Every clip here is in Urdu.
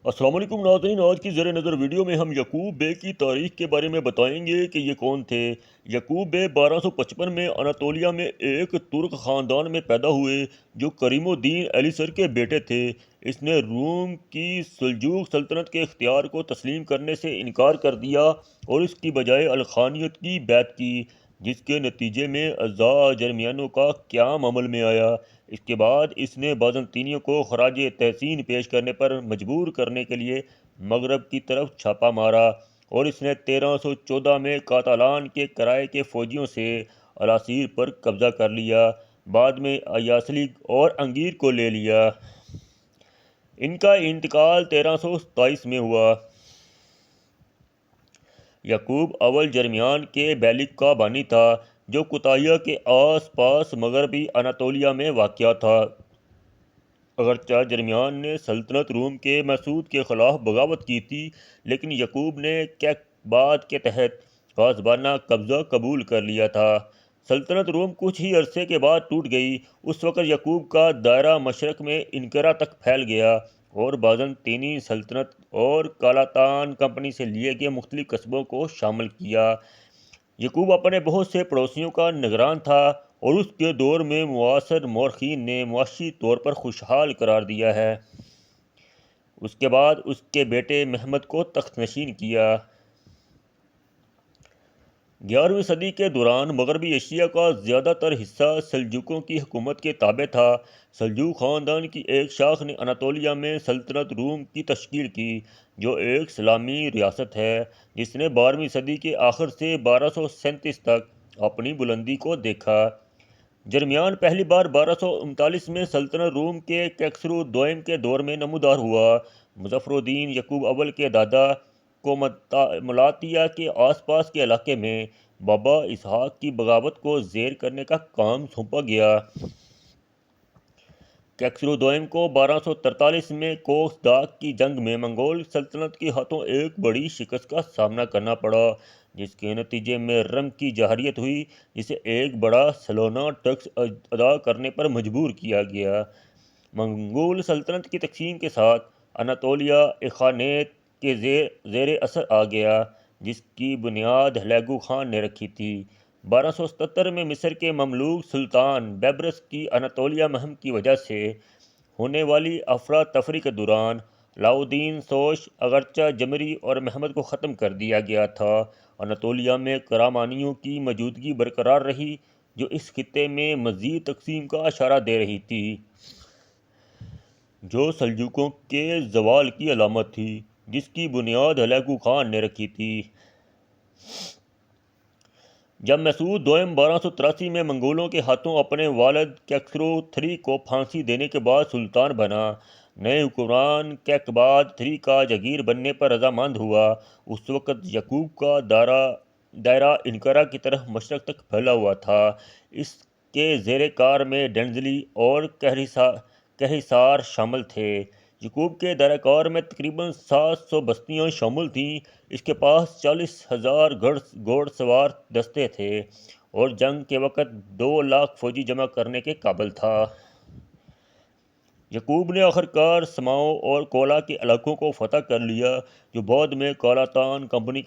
السلام علیکم ناظرین، آج کی زیر نظر ویڈیو میں ہم یعقوب بے کی تاریخ کے بارے میں بتائیں گے کہ یہ کون تھے۔ یعقوب بے 1255 میں اناطولیہ میں ایک ترک خاندان میں پیدا ہوئے جو کریم الدین ایلیسر کے بیٹے تھے۔ اس نے روم کی سلجوق سلطنت کے اختیار کو تسلیم کرنے سے انکار کر دیا اور اس کی بجائے الخانیت کی بیعت کی، جس کے نتیجے میں اعضاء جرمیانوں کا قیام عمل میں آیا۔ اس کے بعد اس نے بازنطینیوں کو خراج تحسین پیش کرنے پر مجبور کرنے کے لیے مغرب کی طرف چھاپا مارا، اور اس نے 1314 میں کاتالان کے کرائے کے فوجیوں سے الاسیر پر قبضہ کر لیا۔ بعد میں ایاسلی اور انگیر کو لے لیا۔ ان کا انتقال 1327 میں ہوا۔ یعقوب اول جرمیان کے بیلک کا بانی تھا، جو کوتاہیہ کے آس پاس مغربی اناطولیہ میں واقع تھا۔ اگرچہ جرمیان نے سلطنت روم کے مسعود کے خلاف بغاوت کی تھی، لیکن یعقوب نے کیقباد کے تحت غاصبانہ قبضہ قبول کر لیا تھا۔ سلطنت روم کچھ ہی عرصے کے بعد ٹوٹ گئی۔ اس وقت یعقوب کا دائرہ مشرق میں انقرہ تک پھیل گیا اور بازنطینی سلطنت اور کالاتان کمپنی سے لیے گئے مختلف قصبوں کو شامل کیا۔ یعقوب اپنے بہت سے پڑوسیوں کا نگران تھا اور اس کے دور میں معاصر مورخین نے معاشی طور پر خوشحال قرار دیا ہے۔ اس کے بعد اس کے بیٹے محمد کو تخت نشین کیا۔ 11ویں صدی کے دوران مغربی ایشیا کا زیادہ تر حصہ سلجوقوں کی حکومت کے تابع تھا۔ سلجوق خاندان کی ایک شاخ نے اناطولیہ میں سلطنت روم کی تشکیل کی، جو ایک اسلامی ریاست ہے جس نے 12ویں صدی کے آخر سے 1237 تک اپنی بلندی کو دیکھا۔ جرمیان پہلی بار 1239 میں سلطنت روم کے کیسرو دوئم کے دور میں نمودار ہوا۔ مظفر الدین یعقوب اول کے دادا کو ملاطیہ کے آس پاس کے علاقے میں بابا اسحاق کی بغاوت کو زیر کرنے کا کام سونپا گیا۔ کیسرو دوئم کو 1243 میں کوکس ڈاک کی جنگ میں منگول سلطنت کے ہاتھوں ایک بڑی شکست کا سامنا کرنا پڑا، جس کے نتیجے میں رنگ کی جارحیت ہوئی، جسے ایک بڑا سالانہ ٹیکس ادا کرنے پر مجبور کیا گیا۔ منگول سلطنت کی تقسیم کے ساتھ اناطولیہ اخانیت کے زیر اثر آ گیا، جس کی بنیاد ہلیگو خان نے رکھی تھی۔ 1277 میں مصر کے مملوک سلطان بیبرس کی اناطولیہ مہم کی وجہ سے ہونے والی افراتفری کے دوران علاؤالدین سوش اگرچہ جمری اور محمد کو ختم کر دیا گیا تھا، اناطولیہ میں کرامانیوں کی موجودگی برقرار رہی، جو اس خطے میں مزید تقسیم کا اشارہ دے رہی تھی، جو سلجوقوں کے زوال کی علامت تھی، جس کی بنیاد ہلیگو خان نے رکھی تھی۔ جب مسعود دوئم 1283 میں منگولوں کے ہاتھوں اپنے والد کیسرو III کو پھانسی دینے کے بعد سلطان بنا، نئے حکمران کیقباد III کا جاگیر بننے پر رضامند ہوا۔ اس وقت یعقوب کا دائرہ انقرہ کی طرف مشرق تک پھیلا ہوا تھا۔ اس کے زیر کار میں ڈنزلی اور کہیسار شامل تھے۔ یعقوب کے دائرہ کار میں تقریباً 700 بستیاں شامل تھیں۔ اس کے پاس 40,000 گھوڑ سوار دستے تھے اور جنگ کے وقت 2 لاکھ فوجی جمع کرنے کے قابل تھا۔ یعقوب نے آخرکار سماؤ اور کولا کے علاقوں کو فتح کر لیا، جو بعد میں کالاتان کمپنی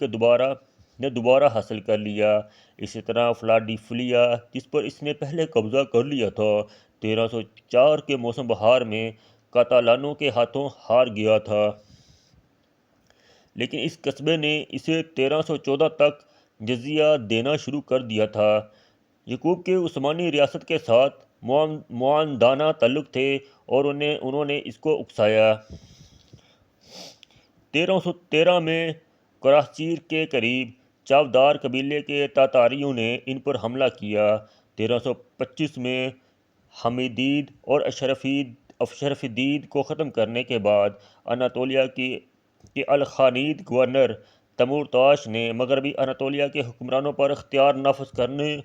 نے دوبارہ حاصل کر لیا۔ اسی طرح فلاڈیلفیا، جس پر اس نے پہلے قبضہ کر لیا تھا، 1304 کے موسم بہار میں کاتالانوں کے ہاتھوں ہار گیا تھا، لیکن اس قصبے نے اسے 1314 تک جزیہ دینا شروع کر دیا تھا۔ یعقوب کے عثمانی ریاست کے ساتھ معاندانہ تعلق تھے اور انہوں نے اس کو اکسایا۔ 1313 میں کراہچیر کے قریب چاودار قبیلے کے تاتاریوں نے ان پر حملہ کیا۔ 1325 میں حمیدید اور اشرفدید کو ختم کرنے کے بعد اناطولیہ کے الخانید گورنر تمورتاش نے مغربی اناطولیہ کے حکمرانوں پر اختیار نافذ کرنے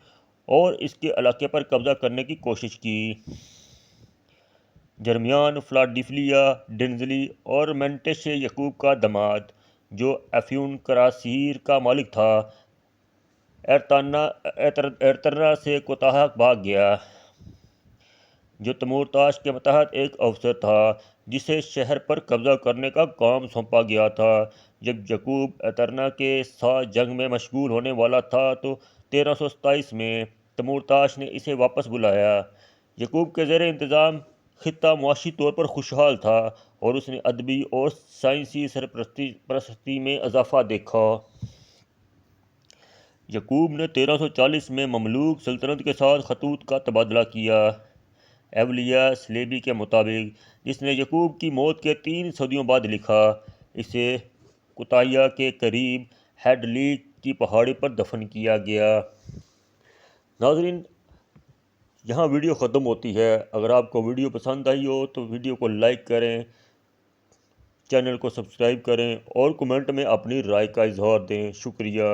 اور اس کے علاقے پر قبضہ کرنے کی کوشش کی۔ جرمیان فلاڈیلفیا، ڈنزلی اور مینٹش یعقوب کا داماد، جو افیون کراسیر کا مالک تھا، ایرترنا سے کوتاہ بھاگ گیا، جو تمورتاش کے ماتحت ایک افسر تھا، جسے شہر پر قبضہ کرنے کا کام سونپا گیا تھا۔ جب یعقوب اترنا کے ساتھ جنگ میں مشغول ہونے والا تھا تو 1327 میں تیمورتاش نے اسے واپس بلایا۔ یعقوب کے زیر انتظام خطہ معاشی طور پر خوشحال تھا اور اس نے ادبی اور سائنسی سرپرستی میں اضافہ دیکھا۔ یعقوب نے 1340 میں مملوک سلطنت کے ساتھ خطوط کا تبادلہ کیا۔ ایولیہ سلیبی کے مطابق، جس نے یعقوب کی موت کے 3 صدیوں بعد لکھا، اسے کوتایا کے قریب ہیڈ لیک کی پہاڑی پر دفن کیا گیا۔ ناظرین، یہاں ویڈیو ختم ہوتی ہے۔ اگر آپ کو ویڈیو پسند آئی ہو تو ویڈیو کو لائک کریں، چینل کو سبسکرائب کریں اور کمنٹ میں اپنی رائے کا اظہار دیں۔ شکریہ۔